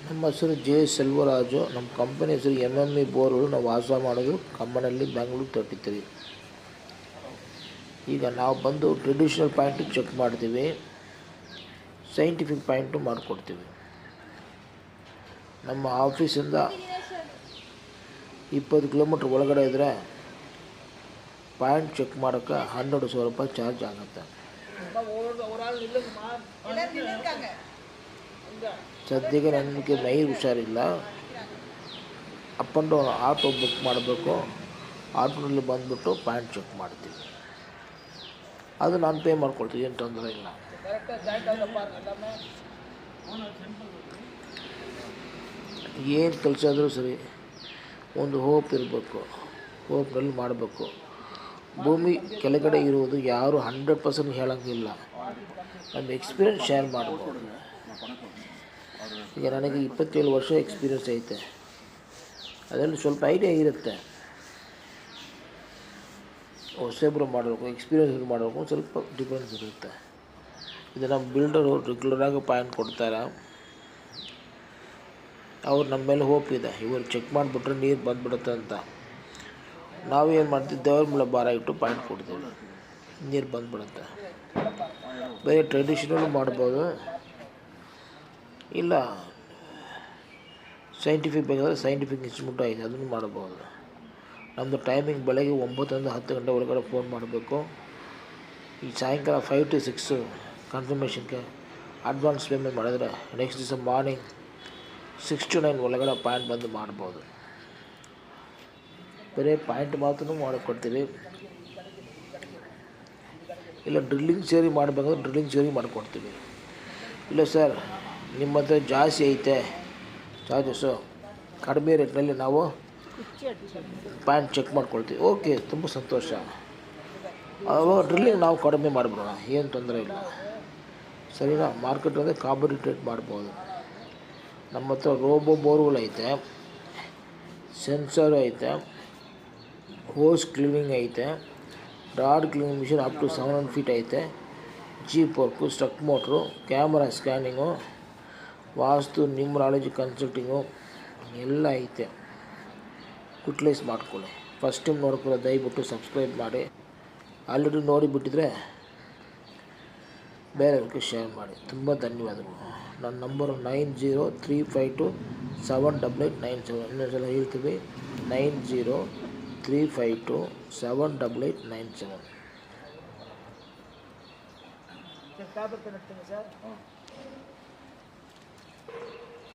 ನಮ್ಮ ಹೆಸರು ಜೆ ಸೆಲ್ವರಾಜು. ನಮ್ಮ ಕಂಪನಿ ಹೆಸರು MME ಬೋರ್ವೆಲ್. ನಾವು ವಾಸ ಮಾಡೋದು ಕಮ್ಮನಹಳ್ಳಿ, ಬೆಂಗಳೂರು 33. ಈಗ ನಾವು ಬಂದು ಟ್ರೆಡಿಷ್ನಲ್ ಪಾಯಿಂಟು ಚೆಕ್ ಮಾಡ್ತೀವಿ, ಸೈಂಟಿಫಿಕ್ ಪಾಯಿಂಟು ಮಾಡಿಕೊಡ್ತೀವಿ. ನಮ್ಮ ಆಫೀಸಿಂದ 20 ಕಿಲೋಮೀಟ್ರ್ ಒಳಗಡೆ ಇದ್ದರೆ ಪಾಯಿಂಟ್ ಚೆಕ್ ಮಾಡೋಕ್ಕೆ 1200 ರೂಪಾಯಿ ಚಾರ್ಜ್ ಆಗುತ್ತೆ. ಸದ್ಯಕ್ಕೆ ನನಗೆ ಮೈ ಹುಷಾರಿಲ್ಲ, up and down auto book ಮಾಡಬೇಕು. ಆಟೋನಲ್ಲಿ ಬಂದುಬಿಟ್ಟು ಪಾಯಿಂಟ್ ಚೆಕ್ ಮಾಡ್ತೀವಿ, ಅದು ನಾನು ಪೇ ಮಾಡ್ಕೊಳ್ತೀವಿ, ಏನು ತೊಂದರೆ ಇಲ್ಲ. ಏನು ಕೆಲಸ ಆದರೂ ಸರಿ, ಒಂದು ಹೋಪ್ ಇರಬೇಕು, ಹೋಪ್ನಲ್ಲಿ ಮಾಡಬೇಕು. ಭೂಮಿ ಕೆಳಗಡೆ ಇರುವುದು ಯಾರು 100% ಹೇಳೋಂಗಿಲ್ಲ, ನಮ್ಮ ಎಕ್ಸ್ಪೀರಿಯನ್ಸ್ ಶೇರ್ ಮಾಡ್ಬೋದು. ಈಗ ನನಗೆ 27 ವರ್ಷ ಎಕ್ಸ್ಪೀರಿಯನ್ಸ್ ಐತೆ, ಅದರಲ್ಲಿ ಸ್ವಲ್ಪ ಐಡಿಯಾ ಇರುತ್ತೆ. ಹೊಸಬ್ರು ಮಾಡಬೇಕು, ಎಕ್ಸ್ಪೀರಿಯನ್ಸ್ ಮಾಡಬೇಕು, ಸ್ವಲ್ಪ ಡಿಫ್ರೆನ್ಸ್ ಇರುತ್ತೆ. ಇದು ನಮ್ಮ ಬಿಲ್ಡರು ರೆಗ್ಯುಲರಾಗಿ ಪಾಯಿಂಟ್ ಕೊಡ್ತಾರೆ, ಅವ್ರು ನಮ್ಮ ಮೇಲೆ ಹೋಪ್ ಇದೆ, ಇವರು ಚೆಕ್ ಮಾಡಿಬಿಟ್ರೆ ನೀರು ಬಂದುಬಿಡುತ್ತೆ ಅಂತ. ನಾವೇನು ಮಾಡ್ತೀವಿ, ದೇವ್ರ ಮೇಲೆ ಭಾರ ಇಟ್ಟು ಪಾಯಿಂಟ್ ಕೊಡ್ತೀವಿ, ನೀರು ಬಂದುಬಿಡುತ್ತೆ. ಬೇರೆ ಟ್ರೆಡಿಷನಲ್ ಮಾಡ್ಬೋದು, ಇಲ್ಲ ಸೈಂಟಿಫಿಕ್ ಬೇಕಾದರೆ ಸೈಂಟಿಫಿಕ್ ಇನ್ಸ್ಟ್ರೂಮೆಂಟು ಐತೆ, ಅದನ್ನು ಮಾಡ್ಬೋದು. ನಮ್ಮದು ಟೈಮಿಂಗ್ ಬೆಳಗ್ಗೆ 9 ಇಂದ 10 ಗಂಟೆ ಒಳಗಡೆ ಫೋನ್ ಮಾಡಬೇಕು. ಈ ಸಾಯಂಕಾಲ 5 to 6 ಕನ್ಫರ್ಮೇಷನ್ಗೆ ಅಡ್ವಾನ್ಸ್ ಪೇಮೆಂಟ್ ಮಾಡಿದ್ರೆ ನೆಕ್ಸ್ಟ್ ದಿವಸ ಮಾರ್ನಿಂಗ್ 6 to 9 ಒಳಗಡೆ ಪಾಯಿಂಟ್ ಬಂದು ಮಾಡ್ಬೋದು. ಬರೀ ಪಾಯಿಂಟ್ ಮಾತ್ರ ಮಾಡಿಕೊಡ್ತೀವಿ, ಇಲ್ಲ ಡ್ರಿಲ್ಲಿಂಗ್ ಸೇರಿ ಮಾಡಬೇಕಂದ್ರೆ ಡ್ರಿಲ್ಲಿಂಗ್ ಸೇರಿ ಮಾಡಿಕೊಡ್ತೀವಿ. ಇಲ್ಲ ಸರ್ ನಿಮ್ಮ ಹತ್ರ ಜಾಸ್ತಿ ಐತೆ ಚಾರ್ಜಸ್ಸು, ಕಡಿಮೆ ರೇಟ್ನಲ್ಲಿ ನಾವು ಪಾಯಿಂಟ್ ಚೆಕ್ ಮಾಡ್ಕೊಳ್ತೀವಿ, ಓಕೆ, ತುಂಬ ಸಂತೋಷ. ಆವಾಗ ಡ್ರಿಲ್ಲಿಂಗ್ ನಾವು ಕಡಿಮೆ ಮಾಡಿಬಿಡೋಣ, ಏನು ತೊಂದರೆ ಇಲ್ಲ, ಸರಿನಾ? ಮಾರ್ಕೆಟ್ ಅಂದರೆ ಕಾಂಪಿಟೇಟ್ ಮಾಡ್ಬೋದು. ನಮ್ಮ ಹತ್ರ ರೋಬೋ ಬೋರ್ವೆಲ್ ಐತೆ, ಸೆನ್ಸರ್ ಐತೆ, ಹೋಸ್ ಕ್ಲೀನಿಂಗ್ ಐತೆ, rod cleaning machine up to 700 feet ಐತೆ, jeep work, struck motor, camera scanning, vastu, numerology consulting ಎಲ್ಲ ಐತೆ. ಯುಟಿಲೈಸ್ ಮಾಡ್ಕೊಳ್ಳಿ. ಫಸ್ಟ್ ಟೈಮ್ ನೋಡ್ಕೊಳ್ಳೋ ದಯವಿಟ್ಟು ಸಬ್ಸ್ಕ್ರೈಬ್ ಮಾಡಿ. ಆಲ್ರೆಡಿ ನೋಡಿಬಿಟ್ಟಿದ್ರೆ ಬೇರೆಯವ್ರಿಗೆ ಶೇರ್ ಮಾಡಿ. ತುಂಬ ಧನ್ಯವಾದಗಳು. ನನ್ನ ನಂಬರು 9035278897. ಇನ್ನೊಂದ್ಸಲ ಹೇಳ್ತೀವಿ, 9035278897.